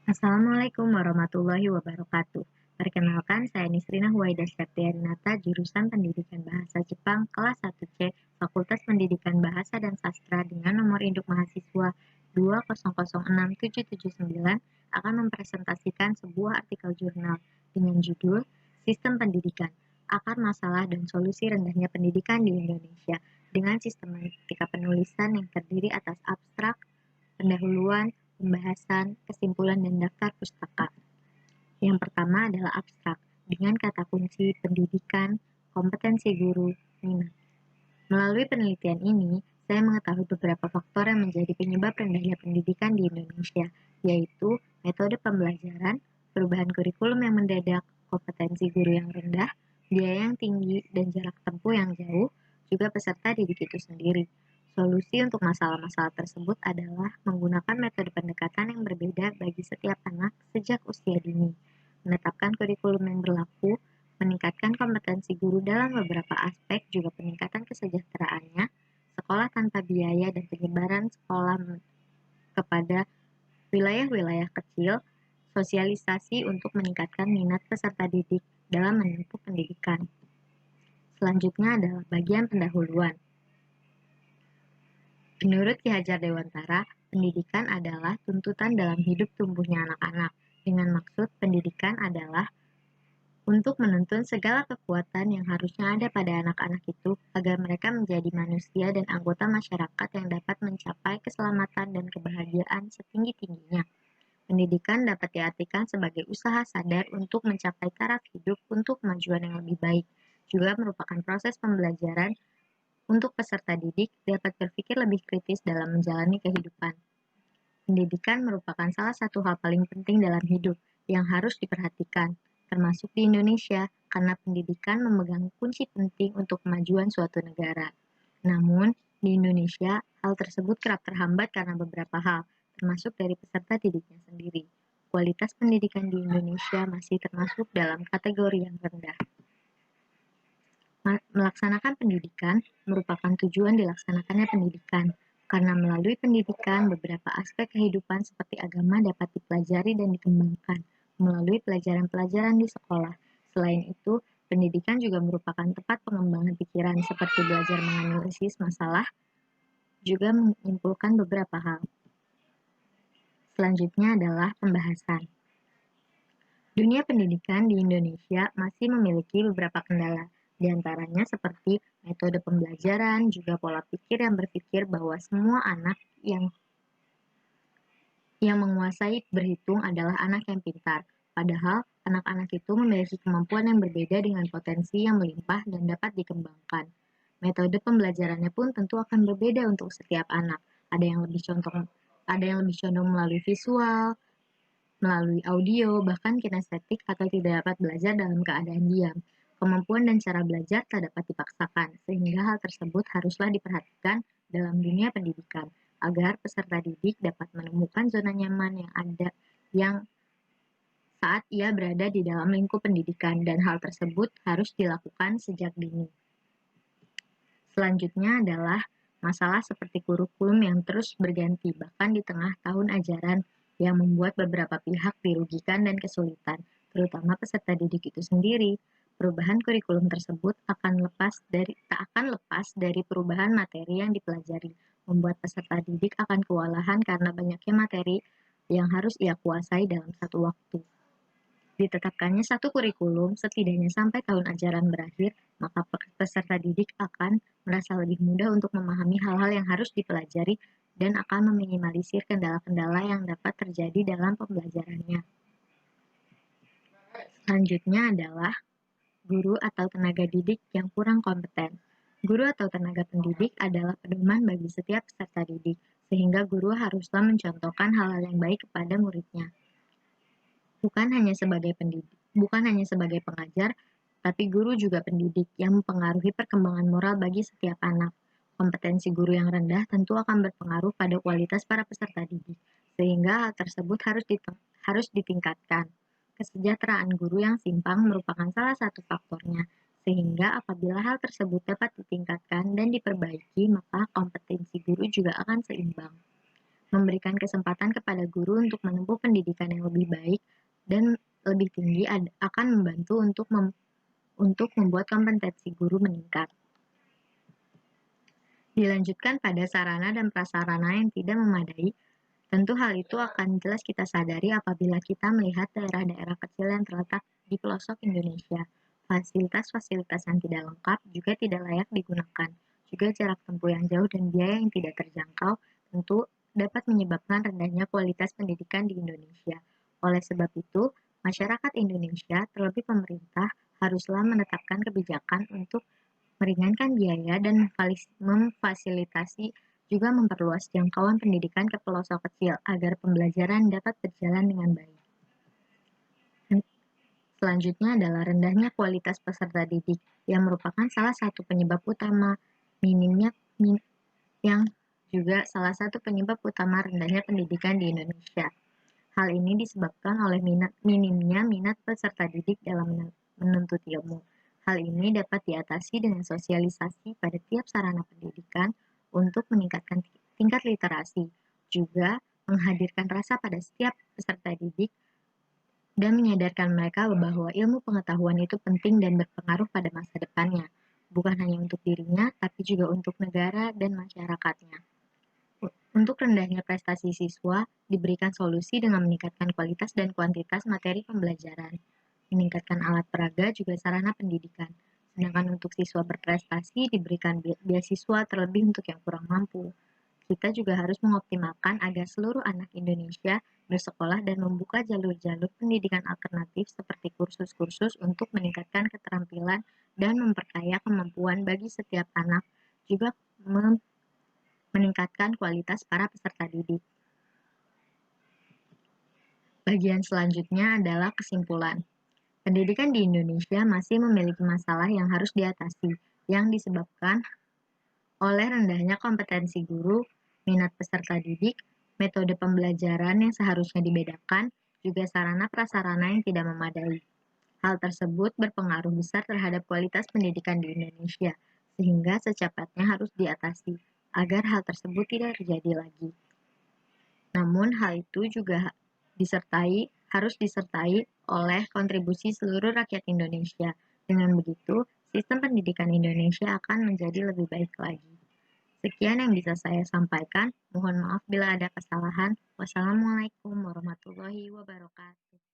Assalamualaikum warahmatullahi wabarakatuh. Perkenalkan, saya Nisrina Huwaida Septiarinata, jurusan Pendidikan Bahasa Jepang, kelas 1C, Fakultas Pendidikan Bahasa dan Sastra dengan nomor induk mahasiswa 2006779 akan mempresentasikan sebuah artikel jurnal dengan judul Sistem Pendidikan, Akar Masalah dan Solusi Rendahnya Pendidikan di Indonesia dengan sistematika penulisan yang terdiri atas abstrak, pendahuluan, pembahasan, kesimpulan, dan daftar pustaka. Yang pertama adalah abstrak, dengan kata kunci pendidikan, kompetensi guru, minat. Melalui penelitian ini, saya mengetahui beberapa faktor yang menjadi penyebab rendahnya pendidikan di Indonesia, yaitu metode pembelajaran, perubahan kurikulum yang mendadak, kompetensi guru yang rendah, biaya yang tinggi, dan jarak tempuh yang jauh, juga peserta didik itu sendiri. Solusi untuk masalah-masalah tersebut adalah menggunakan metode pendekatan yang berbeda bagi setiap anak sejak usia dini, menetapkan kurikulum yang berlaku, meningkatkan kompetensi guru dalam beberapa aspek, juga peningkatan kesejahteraannya, sekolah tanpa biaya dan penyebaran sekolah kepada wilayah-wilayah kecil, sosialisasi untuk meningkatkan minat peserta didik dalam menempuh pendidikan. Selanjutnya adalah bagian pendahuluan. Menurut Ki Hajar Dewantara, pendidikan adalah tuntutan dalam hidup tumbuhnya anak-anak, dengan maksud pendidikan adalah untuk menuntun segala kekuatan yang harusnya ada pada anak-anak itu agar mereka menjadi manusia dan anggota masyarakat yang dapat mencapai keselamatan dan kebahagiaan setinggi-tingginya. Pendidikan dapat diartikan sebagai usaha sadar untuk mencapai taraf hidup untuk kemajuan yang lebih baik. Juga merupakan proses pembelajaran untuk peserta didik dapat berpikir lebih kritis dalam menjalani kehidupan. Pendidikan merupakan salah satu hal paling penting dalam hidup yang harus diperhatikan, termasuk di Indonesia, karena pendidikan memegang kunci penting untuk kemajuan suatu negara. Namun, di Indonesia, hal tersebut kerap terhambat karena beberapa hal, termasuk dari peserta didiknya sendiri. Kualitas pendidikan di Indonesia masih termasuk dalam kategori yang rendah. Melaksanakan pendidikan merupakan tujuan dilaksanakannya pendidikan, karena melalui pendidikan beberapa aspek kehidupan seperti agama dapat dipelajari dan dikembangkan melalui pelajaran-pelajaran di sekolah. Selain itu, pendidikan juga merupakan tempat pengembangan pikiran seperti belajar menganalisis masalah, juga menyimpulkan beberapa hal. Selanjutnya adalah pembahasan. Dunia pendidikan di Indonesia masih memiliki beberapa kendala, di antaranya seperti metode pembelajaran, juga pola pikir yang berpikir bahwa semua anak yang menguasai berhitung adalah anak yang pintar. Padahal, anak-anak itu memiliki kemampuan yang berbeda dengan potensi yang melimpah dan dapat dikembangkan. Metode pembelajarannya pun tentu akan berbeda untuk setiap anak. Ada yang lebih condong melalui visual, melalui audio, bahkan kinestetik atau tidak dapat belajar dalam keadaan diam. Kemampuan dan cara belajar tak dapat dipaksakan, sehingga hal tersebut haruslah diperhatikan dalam dunia pendidikan, agar peserta didik dapat menemukan zona nyaman yang saat ia berada di dalam lingkup pendidikan, dan hal tersebut harus dilakukan sejak dini. Selanjutnya adalah masalah seperti kurikulum yang terus berganti, bahkan di tengah tahun ajaran, yang membuat beberapa pihak dirugikan dan kesulitan, terutama peserta didik itu sendiri. Perubahan kurikulum tersebut tak akan lepas dari perubahan materi yang dipelajari, membuat peserta didik akan kewalahan karena banyaknya materi yang harus ia kuasai dalam satu waktu. Ditetapkannya satu kurikulum setidaknya sampai tahun ajaran berakhir, maka peserta didik akan merasa lebih mudah untuk memahami hal-hal yang harus dipelajari dan akan meminimalisir kendala-kendala yang dapat terjadi dalam pembelajarannya. Selanjutnya adalah guru atau tenaga didik yang kurang kompeten. Guru atau tenaga pendidik adalah pedoman bagi setiap peserta didik, sehingga guru haruslah mencontohkan hal-hal yang baik kepada muridnya. Bukan hanya sebagai pengajar, tapi guru juga pendidik yang mempengaruhi perkembangan moral bagi setiap anak. Kompetensi guru yang rendah tentu akan berpengaruh pada kualitas para peserta didik, sehingga hal tersebut harus ditingkatkan. Kesejahteraan guru yang simpang merupakan salah satu faktornya, sehingga apabila hal tersebut dapat ditingkatkan dan diperbaiki, maka kompetensi guru juga akan seimbang. Memberikan kesempatan kepada guru untuk menempuh pendidikan yang lebih baik dan lebih tinggi akan membantu untuk membuat kompetensi guru meningkat. Dilanjutkan pada sarana dan prasarana yang tidak memadai, tentu hal itu akan jelas kita sadari apabila kita melihat daerah-daerah kecil yang terletak di pelosok Indonesia. Fasilitas-fasilitas yang tidak lengkap juga tidak layak digunakan. Juga jarak tempuh yang jauh dan biaya yang tidak terjangkau tentu dapat menyebabkan rendahnya kualitas pendidikan di Indonesia. Oleh sebab itu, masyarakat Indonesia, terlebih pemerintah, haruslah menetapkan kebijakan untuk meringankan biaya dan memfasilitasi juga memperluas jangkauan pendidikan ke pelosok kecil agar pembelajaran dapat berjalan dengan baik. Selanjutnya adalah rendahnya kualitas peserta didik yang merupakan salah satu penyebab utama yang juga salah satu penyebab utama rendahnya pendidikan di Indonesia. Hal ini disebabkan oleh minimnya minat peserta didik dalam menuntut ilmu. Hal ini dapat diatasi dengan sosialisasi pada tiap sarana pendidikan untuk meningkatkan tingkat literasi, juga menghadirkan rasa pada setiap peserta didik dan menyadarkan mereka bahwa ilmu pengetahuan itu penting dan berpengaruh pada masa depannya, bukan hanya untuk dirinya, tapi juga untuk negara dan masyarakatnya. Untuk rendahnya prestasi siswa, diberikan solusi dengan meningkatkan kualitas dan kuantitas materi pembelajaran, meningkatkan alat peraga juga sarana pendidikan. Sedangkan untuk siswa berprestasi diberikan beasiswa terlebih untuk yang kurang mampu. Kita juga harus mengoptimalkan agar seluruh anak Indonesia bersekolah dan membuka jalur-jalur pendidikan alternatif seperti kursus-kursus untuk meningkatkan keterampilan dan memperkaya kemampuan bagi setiap anak, juga meningkatkan kualitas para peserta didik. Bagian selanjutnya adalah kesimpulan. Pendidikan di Indonesia masih memiliki masalah yang harus diatasi, yang disebabkan oleh rendahnya kompetensi guru, minat peserta didik, metode pembelajaran yang seharusnya dibedakan, juga sarana prasarana yang tidak memadai. Hal tersebut berpengaruh besar terhadap kualitas pendidikan di Indonesia, sehingga secepatnya harus diatasi agar hal tersebut tidak terjadi lagi. Namun hal itu juga harus disertai oleh kontribusi seluruh rakyat Indonesia. Dengan begitu, sistem pendidikan Indonesia akan menjadi lebih baik lagi. Sekian yang bisa saya sampaikan. Mohon maaf bila ada kesalahan. Wassalamualaikum warahmatullahi wabarakatuh.